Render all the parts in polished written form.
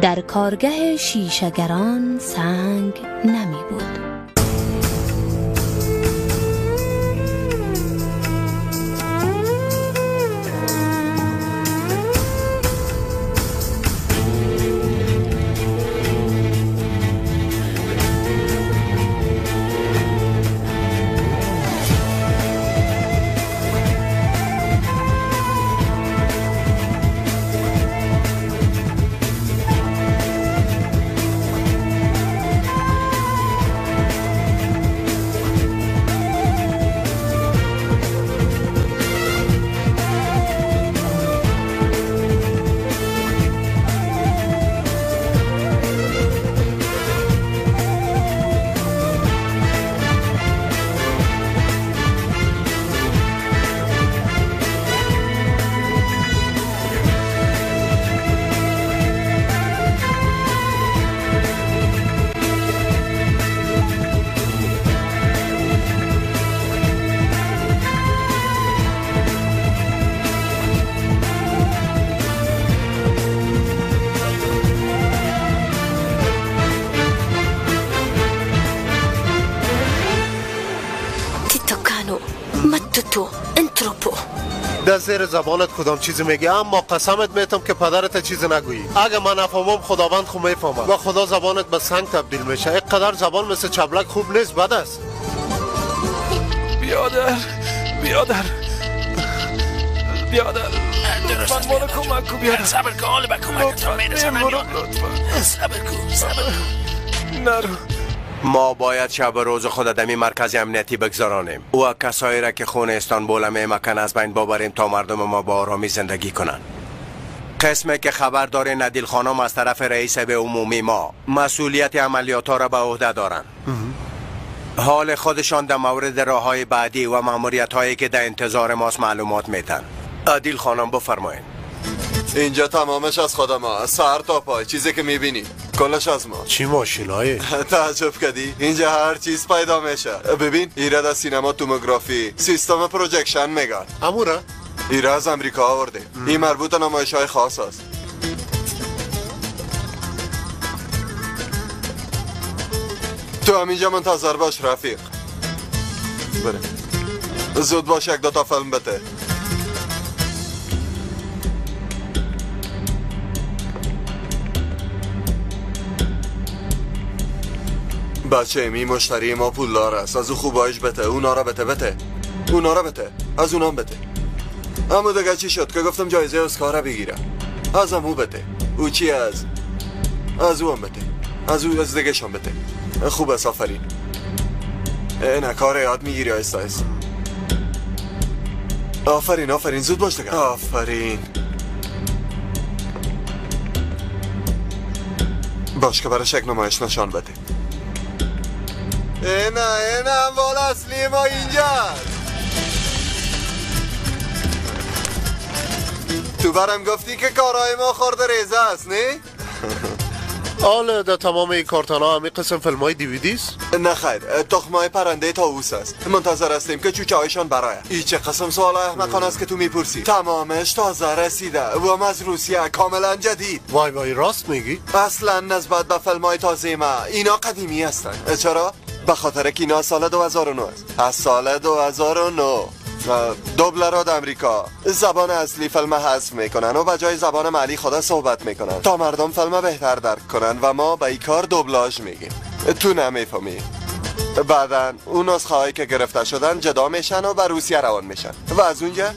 در کارگه شیشه‌گران سنگ نمی بود. در زیر زبانت کدام چیزی میگی، اما قسمت میتم که پدرت چیزی نگویی. اگه من نفهمم خداوند خوب میفهمه و خدا زبانت به سنگ تبدیل میشه. اینقدر زبان مثل چبلک خوب نیست، بد است. بیادر لطفاً مالا کمک کن بیادر. صبر کن، حالا به کمکتون میرسم. صبر کن. نرو. ما باید شب و روز خود دمی مرکز امنیتی بگذارانیم و کسایی را که خون استانبول میمکن از بین ببریم تا مردم ما با آرامی زندگی کنن. قسمی که خبر داره ندیل خانم از طرف رئیس به عمومی ما مسئولیت عملیات ها را به عهده دارن. حال خودشان در مورد راههای بعدی و ماموریت هایی که در انتظار ماست معلومات میتن. عدیل خانم بفرمایید. اینجا تمامش از خود ما، سر تا پای، چیزی که میبینی کلش از ما. چی ماشینایی؟ تعجب کردی؟ اینجا هر چیز پیدا میشه. ببین ایره از سینما توموگرافی سیستم پروژکشن میگن. امورا؟ ایره از امریکا آورده. این مربوط نمایش های خاص است. تو همینجا منتظر باش رفیق. بره زود باش، یک دوتا فیلم بده. بچه می مشتری ما پولدار است، از او خوبایش بته، اونا را بته از اونام بته. اما دیگه چی شد که گفتم جایزه اسکار را بگیرم؟ از امو بته. او چی از او هم بته، از دیگه شان بته. خوب است، آفرین. نه کار یاد میگیری آیستا است. آفرین زود باش دیگه. آفرین. باش که برای شک نمایش نشان بده. این اموال اصلی ما اینجا. تو برم گفتی که کارهای ما خورده ریزه است، نه؟ حالا در تمام این کارتان ها همین قسم فیلم های دیویدی است؟ نه خیر، تخمای پرنده طاووس است. منتظر هستیم که چوچه هایشان برای. این چه قسم سوال احمقانه است که تو میپرسی. تمامش تازه رسیده و از روسیه، کاملا جدید. وای راست میگی؟ اصلا نسبت به فیلم های تازه ما اینا قدیمی هستن. چرا؟ به خاطر که اینا سال 2009 است. از سال 2009 دوبلرات امریکا زبان اصلی فیلم حذف میکنن و به جای زبان محلی خدا صحبت میکنن تا مردم فیلم بهتر درک کنن و ما به این کار دوبلاژ میگیم. تو نمیفهمی. بعدن اون نسخه هایی که گرفته شدن جدا میشن و به روسیه روان میشن و از اونجا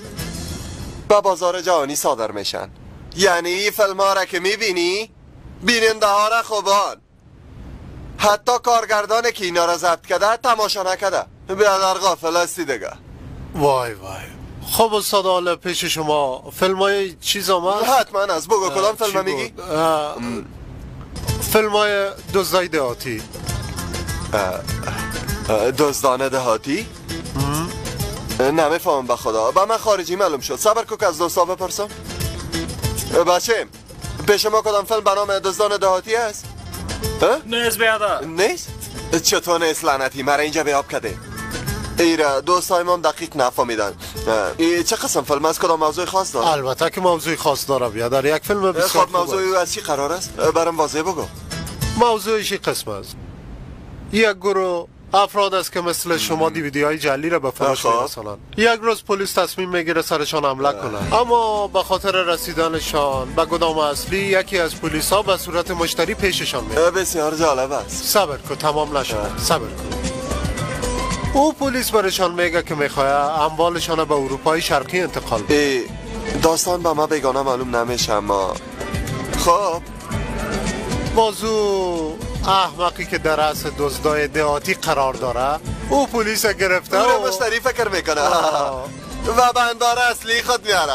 به بازار جهانی صادر میشن. یعنی این فیلم ها را که میبینی بیننده ها را خوبان، حتی کارگردان که اینا را ضبط کرده تماشا نکرده. بیادر غافل هستی دیگه. وای خب استاد، حالا پیش شما فیلم های چیز آمد؟ حتما از بگو کدام فیلم میگی؟ فیلم های دزدای دهاتی. دزدان دهاتی؟ نمیفهم به خدا، با من خارجی معلوم شد. صبر کو که از دوستا بپرسم. بچه پیش ما کدام فیلم به نام دزدان دهاتی هست؟ نیست بیادر. نیست؟ چطور نیست لعنتی؟ مرا اینجا بیاب کده. ایره دوستای ما هم دقیق نفهمیدن. چه قسم فیلم از کدام موضوع خاص داره؟ البته که موضوع خاص داره بیادر، یک فیلم بسیار خب موضوع از چی قرار است؟ برام واضح بگو. موضوعش این قسم است. یک گروه افراد است که مثل شما دیویدی های جعلی را به فروش می‌رسانند. یک روز پلیس تصمیم میگیره سرشان حمله کنه، اما به خاطر رسیدنشان به گدام اصلی یکی از پلیس ها به صورت مشتری پیششان میاد. بسیار جالب است. صبر کن، تمام نشده. صبر کن. او پلیس برشان میگه که میخواه اموالشان به اروپای شرقی انتقال بده. داستان به ما بیگانه معلوم نمیشه، اما خب موضوع احمقی که در رأس دزدای دهاتی قرار داره او پلیس گرفته او مشتری فکر میکنه و بندار اصلی خود میاره.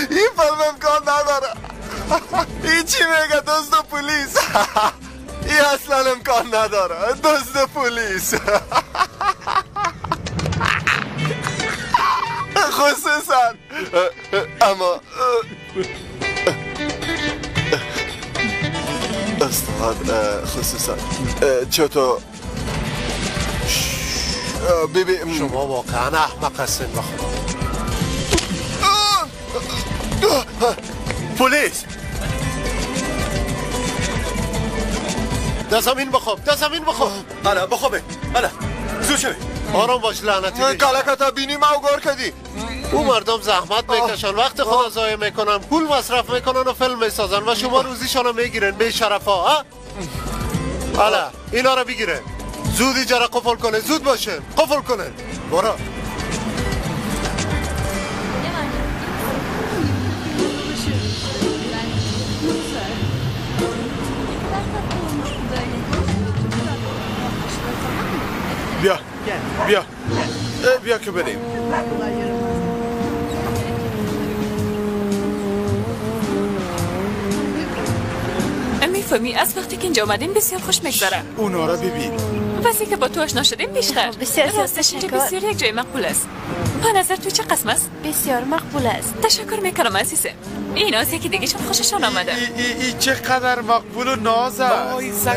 این فیلم امکان نداره. این چی میگه دزد پلیس؟ این اصلا امکان نداره. دزد پلیس خصوصا اما استاد خصوصا چطور بیبی شما واقعا احمق هستین بخدا. پلیس در زمین بخواب، در زمین بخواب. انا بخوابه انا زود شوی. آرام باش لعنتی بیش. کلکتا بینی ما گور کردی. او مردم زحمت میکشن، وقت خدا ضایع میکنن، پول مصرف میکنن و فیلم میسازن و شما روزیشانو میگیرن به شرفا. حالا اینا رو بگیره، زود اینجا را قفل کنه، زود باشه قفل کنه. برو. بیا بیا بیا که بریم. میفهمی از وقتی که اینجا آمدیم بسیار خوش میگذره. اونا را ببین. وقتی که با تو آشنا شدیم بیشتر. راستش اینجا بسیار یک جای مقبول است. به نظر تو چه قسم است؟ بسیار مقبول است. تشکر میکنم عزیزم. این از یکی دیگه چون خوششان آمده. ای چقدر مقبول و ناز است.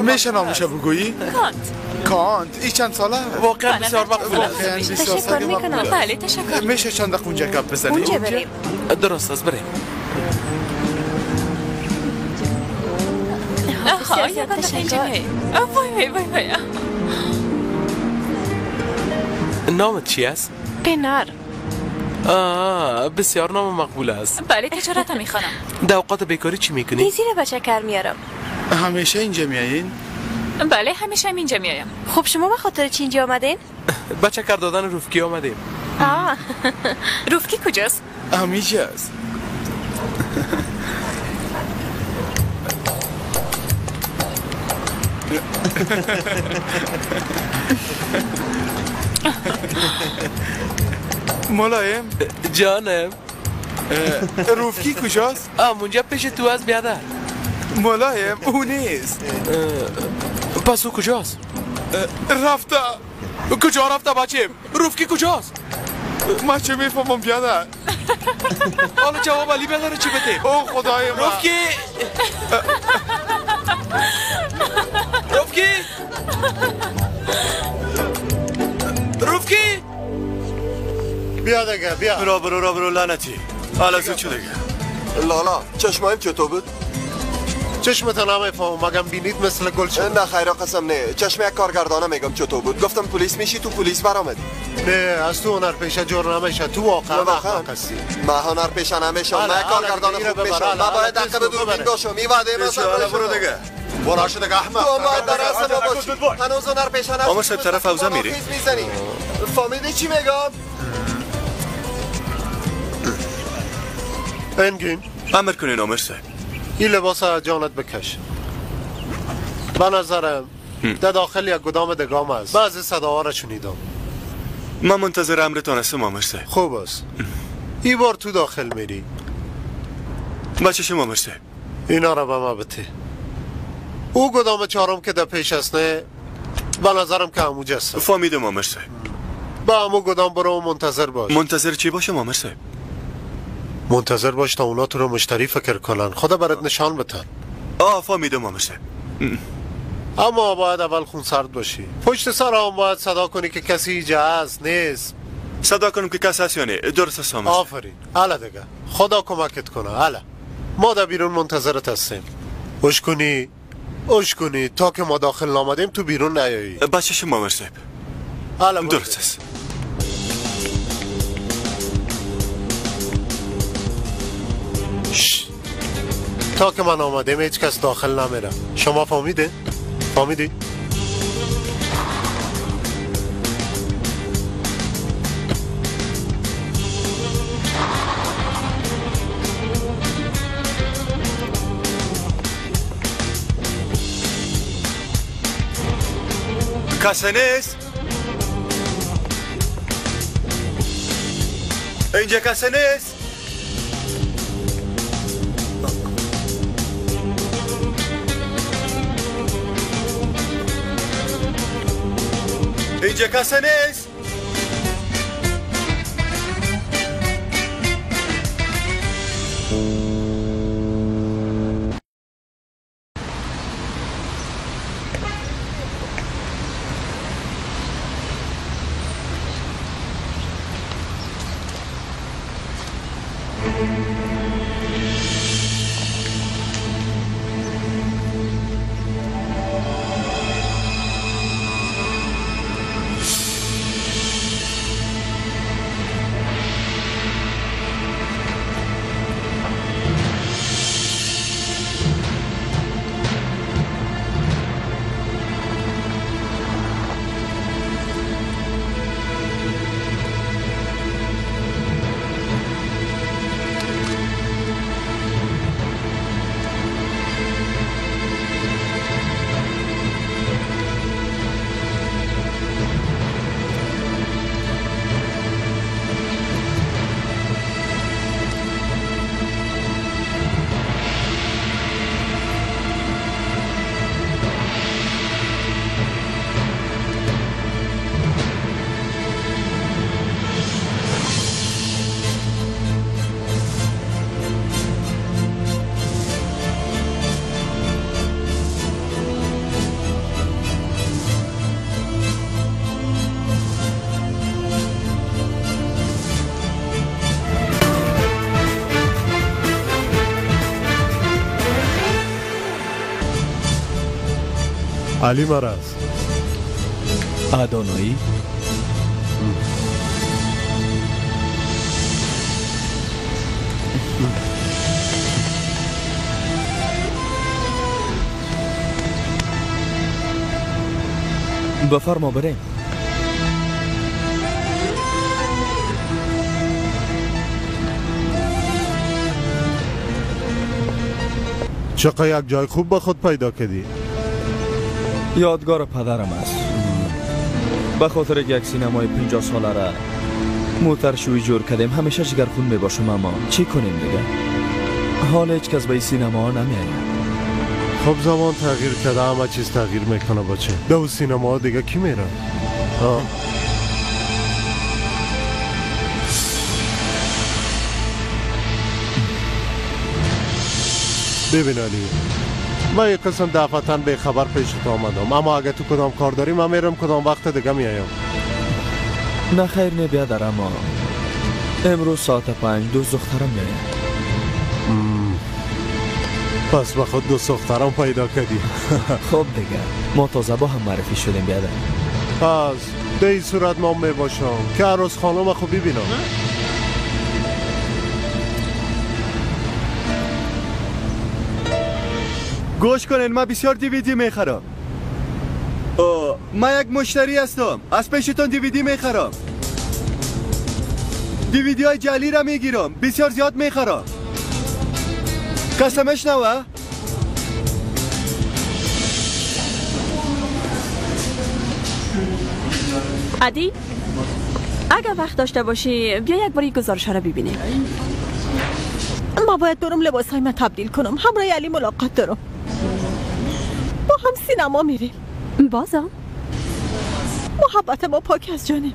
میشه نامشو بگویی؟ کانت. ای چند ساله؟ واقعا بسیار مقبول است. تشکر میکنم. بله تشکر. میشه چند دقیقه اونجا گپ بزنیم؟ اونجا بریم. درست است بریم. آها یا بنده اینجا وای وای وای. نامت چی است؟ پنار. بسیار نام مقبول است. بله تجارت میخوانم. در اوقات بیکاری چی میکنی؟ دیزی رو بچه کار میارم. همیشه اینجا میایین؟ بله همیشه اینجا میایم. خب شما به خاطر چی اینجا آمدین؟ بچه کار دادن رفکی آمدیم. رفکی کجاست؟ همینجاست. ملایم جانم. رفکی کجاست؟ اونجا پیش تو از بیادر. ملایم او نیست. پس او کجاست؟ رفته. کجا رفته بچه؟ رفکی کجاست؟ من چه میفهمم بیادر. حالا جواب علی بیادر چی بده؟ او خدای من. رفکی رفکی رفکی بیا دیگه بیا. برو لعنتی. حالا زود شو دیگه. لالا چشمایم چطور بود؟ چشمت نمیفهمم مگم بینید مثل گل شد. نه خیرا قسم نه. چشم یک کارگردانه میگم چطور بود. گفتم پلیس میشی تو پلیس برآمدی. نه از تو هنرپیشه جور نمیشه. تو واقعا احمق هستی. من هنرپیشه نمیشم. من کارگردان خوب میشم. من باید دقیقه به دوربین باشم. میواده مثلا برو دیگه. برو شده احمق. تو باید در اصل ما باشی. هنوز هنرپیشه نشدی. اما شب طرف حوزه میری. فهمیدی چی میگم؟ انگین امر کنین آمرسه. این لباس جانت بکش. به نظرم در داخل یک گدام دگام است. بعضی صداها را شنیدم. من منتظر امرتان هستم آمرسه. خوب است. این بار تو داخل میری. بچه شما آمرسه. اینا را به ما بده. او گدام چهارم که در پیش است نه به نظرم که هموجه است. فهمیدم آمرسه. با همو گدام برو منتظر باش. منتظر چی باشم آمرسه؟ منتظر باش تا اونا تو رو مشتری فکر کنن. خدا برات نشان بتن. فهمیدم مامشه. اما باید اول خون سرد باشی. پشت سر هم باید صدا کنی که کسی اینجا هست نیست. صدا کنم که کسی هست یا نه؟ درست است مامشه. آفرین. حالا دیگه خدا کمکت کنه. حالا ما در بیرون منتظرت هستیم. اوش کنی تا که ما داخل نامدیم تو بیرون نیایی. باشه شما مامشه. حالا درست است. تا که من آمدیم هیچ کس داخل نمیره. شما فهمیدی؟ کسی نیست؟ اینجا کسی نیست؟ اینجا کسی نیست؟ علی مرز آدانایی بفرما بریم. چقدر یک جای خوب با خود پیدا کردی؟ یادگار پدرم است. به خاطر یک سینمای 50 ساله را موترشویی جور کردیم. همیشه جگرخون می باشم، اما چی کنیم دیگه؟ حال هیچ کس به این سینما نمیآید. خب زمان تغییر کرده، همه چیز تغییر میکنه بچه. دو سینما دیگه کی میره؟ ببین علی، من یک قسم دفعتاً به خبر پیشت آمدم، اما اگه تو کدام کار داری من میرم کدام وقت دیگه میایم. نه خیر نه بیادر، اما امروز ساعت 5 دو دخترم میایم. پس به خود دو دخترم پیدا کردی. خب دیگه ما تازه با هم معرفی شدیم بیادر. پس به این صورت ما میباشم که عروس خانم خوب ببینم. گوش کنین، من بسیار دیویدی میخرم. من یک مشتری هستم، از پیشتون دیویدی میخرم. دیویدی های جعلی را میگیرم، بسیار زیاد میخرم. قسمش نوه؟ عادی اگر وقت داشته باشی بیا یک باری گزارش را ببینیم. ما باید برم لباس های من تبدیل کنم، همراه علی ملاقات دارم. با هم سینما میریم. بازا محبت ما پاک از جانه.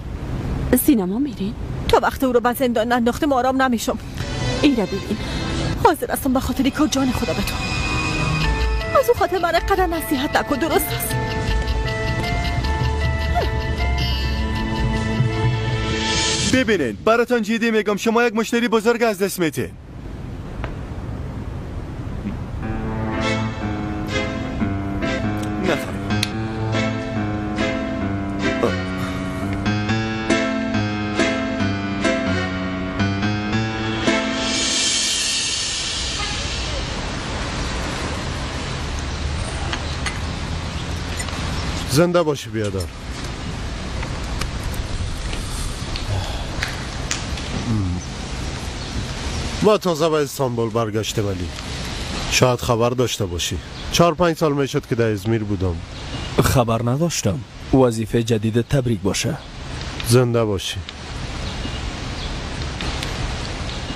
سینما میرین؟ تا وقت او رو به زندان ننداختم آرام نمیشم. ایره ببین، حاضر هستم به خاطر که جان خدا به تو. از او خاطر من قدر نصیحت نکن، درست است؟ ببینین براتون جدی میگم، شما یک مشتری بزرگ از دست میدین. نفهم. زنده باشی بیادر. ما تازه به استانبول برگشتم علی. شاید خبر داشته باشی. 4-5 سال میشد که در ازمیر بودم. خبر نداشتم. وظیفه جدید تبریک باشه. زنده باشی.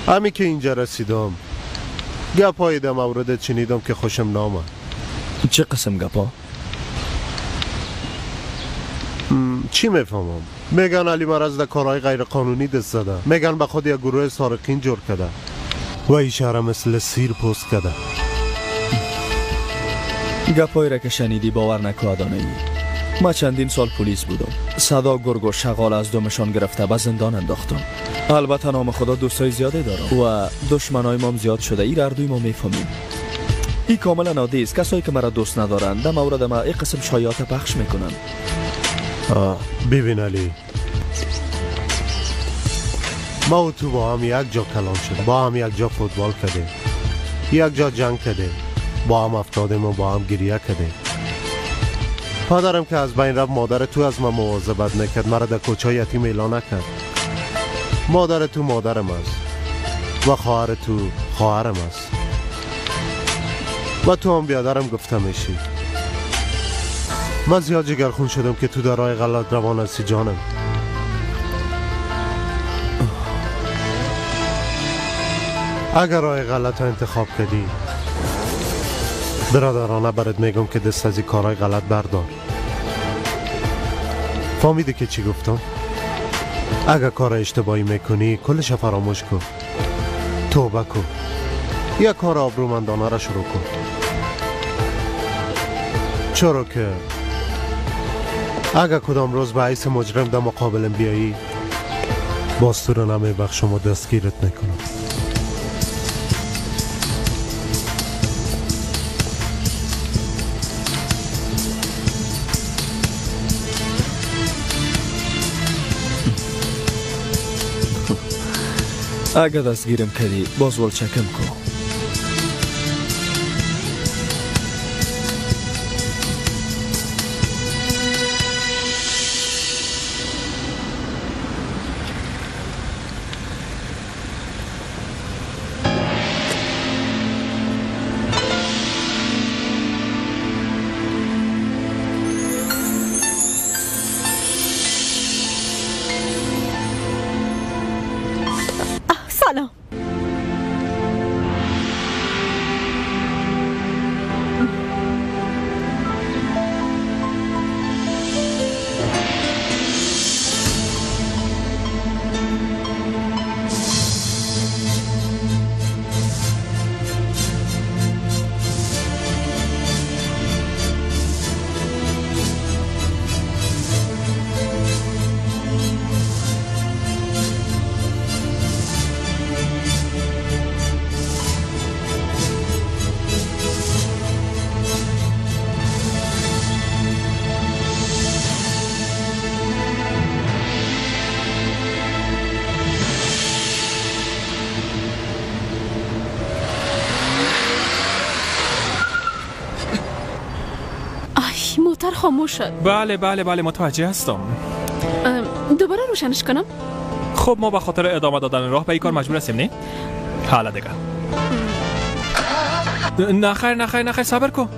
همی که اینجا رسیدم گپایی در مورد چنیدم که خوشم نامد. چه قسم گپا؟ چی میفهمم؟ میگن علی مرز در کارهای غیر قانونی دست زده. میگن به خود یک گروه سارقین جور کرده و این شهر مثل سیر پوست کرده. گپایی را که شنیدی باور نکو ادانه‌ای. ما چندین سال پلیس بودم. صدا گرگ و شغال از دمشان گرفته به زندان انداختم. البته نام خدا دوستای زیاده دارم و دشمنای ما زیاد شده. این اردوی ما میفهمیم. این کاملا عادی است. کسایی که مرا دوست ندارند در مورد ما این قسم شایعات پخش میکنن. ببین علی، ما و تو با هم یک جا کلام شد، با هم یک جا فوتبال کردیم، یک جا جنگ کردیم، با هم افتادیم و با هم گریه کردیم. پدرم که از بین رفت مادر تو از من مواظبت نکرد، مرا در کوچه یتیم اعلان نکرد. مادر تو مادرم است و خواهر تو خواهرم است و تو هم بیادرم گفته میشی. من زیاد جگرخون شدم که تو در راه غلط روان هستی جانم. اگر راه غلط ها انتخاب کردی برادرانه برات میگم که دست از این کارهای غلط بردار. فهمیدی که چی گفتم؟ اگر کار اشتباهی میکنی کلش فراموش کن، توبه کن، یک کار آبرومندانه را شروع کن. چرا که اگر کدام روز به حیث مجرم در مقابلم بیایی باز تو رو نمیبخشم و دستگیرت میکنم. اگر دستگیرم کردی باز ولچکم کن. سلام. موتور خاموش شد. بله متوجه هستم. دوباره روشنش کنم؟ خب ما به خاطر ادامه دادن راه به این کار مجبور هستیم نه؟ حالا دیگه نخیر صبر کن.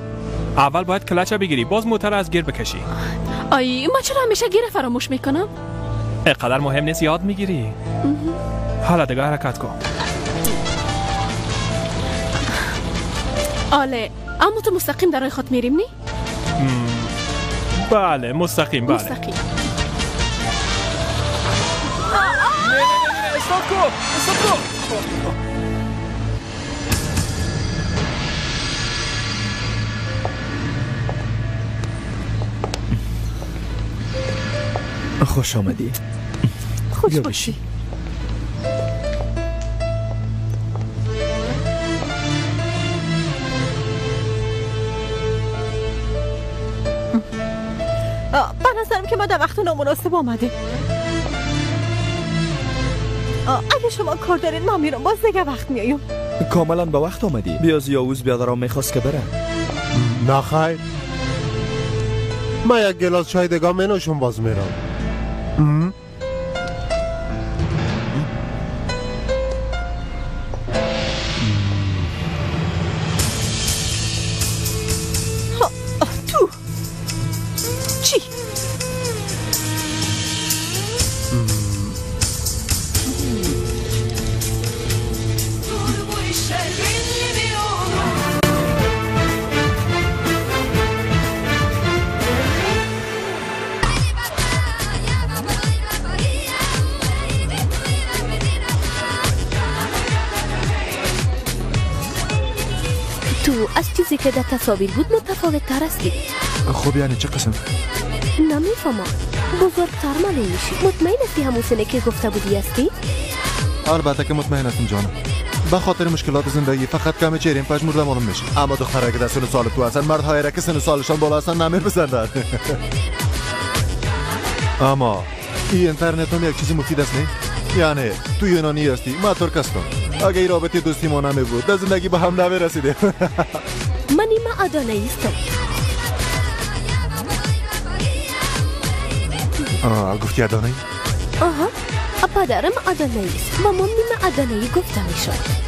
اول باید کلچ بگیری باز موتور از گیر بکشی. ما چرا همیشه گیر فراموش میکنم؟ اینقدر مهم نیست یاد میگیری. حالا دیگه حرکت کن. آله اما تو مستقیم در راه خود میریم نی؟ بله مستقیم. نه استاپ کن. خوش آمدی. خوش باشی. به نظرم که ما در وقت نامناسب آمده. اگه شما کار دارین ما میرم، باز دیگه وقت میایم. کاملا به وقت آمدی. بیاز یاوز بیادرام میخواست که بره. نه خیر، من یک گلاس چای دیگه منوشم باز میرم. تو چی؟ تو از چیزی که در تصاویر بود متفاوت تر هستی. خب یعنی چه قسم؟ نمیفهمم. بزرگتر معلوم میشی. مطمئن هستی همون سنه که گفته بودی هستی؟ البته که مطمئن هستم جانم. به خاطر مشکلات زندگی فقط کم چهرین پژمرده معلوم میشه. اما دخترایی که در سن سال تو هستن، مردهایی را که سن سالشان بالا هستن نمیپسندن. اما این اینترنت هم یک چیزی مفید است نه؟ یعنی تو یونانی هستی، ما ترک هستم. اگه این رابطه دوستی ما نمیبود در زندگی به هم نمیرسیدیم. من ایما ادانایی استم. گفتی ادانایی؟ آها، پدرم ادانایی است و من نیمه ادانایی گفته میشد.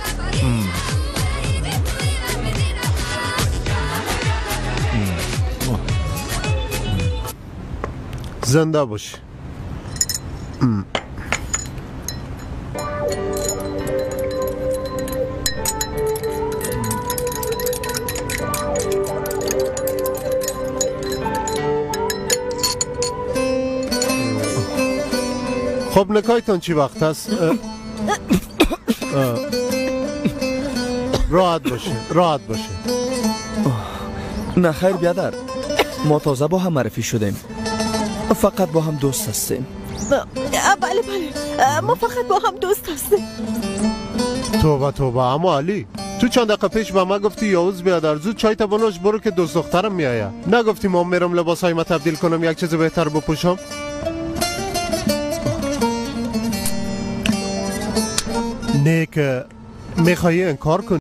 زنده باش. خب نکایتون چی وقت هست؟ راحت باشه، راحت باشه. نه خیر بیادر، ما تازه با هم معرفی شدیم. فقط با هم دوست هستیم. بله بله، ما فقط با هم دوست هستیم. توبه توبه. اما علی، تو چند دقیقه پیش به ما گفتی یاوز بیادر زود چای تا بنوش برو که دوست دخترم میآید. نگفتی ما میرم لباسای ما تبدیل کنم یک چیز بهتر بپوشم؟ نه که میخوایی انکار کنی.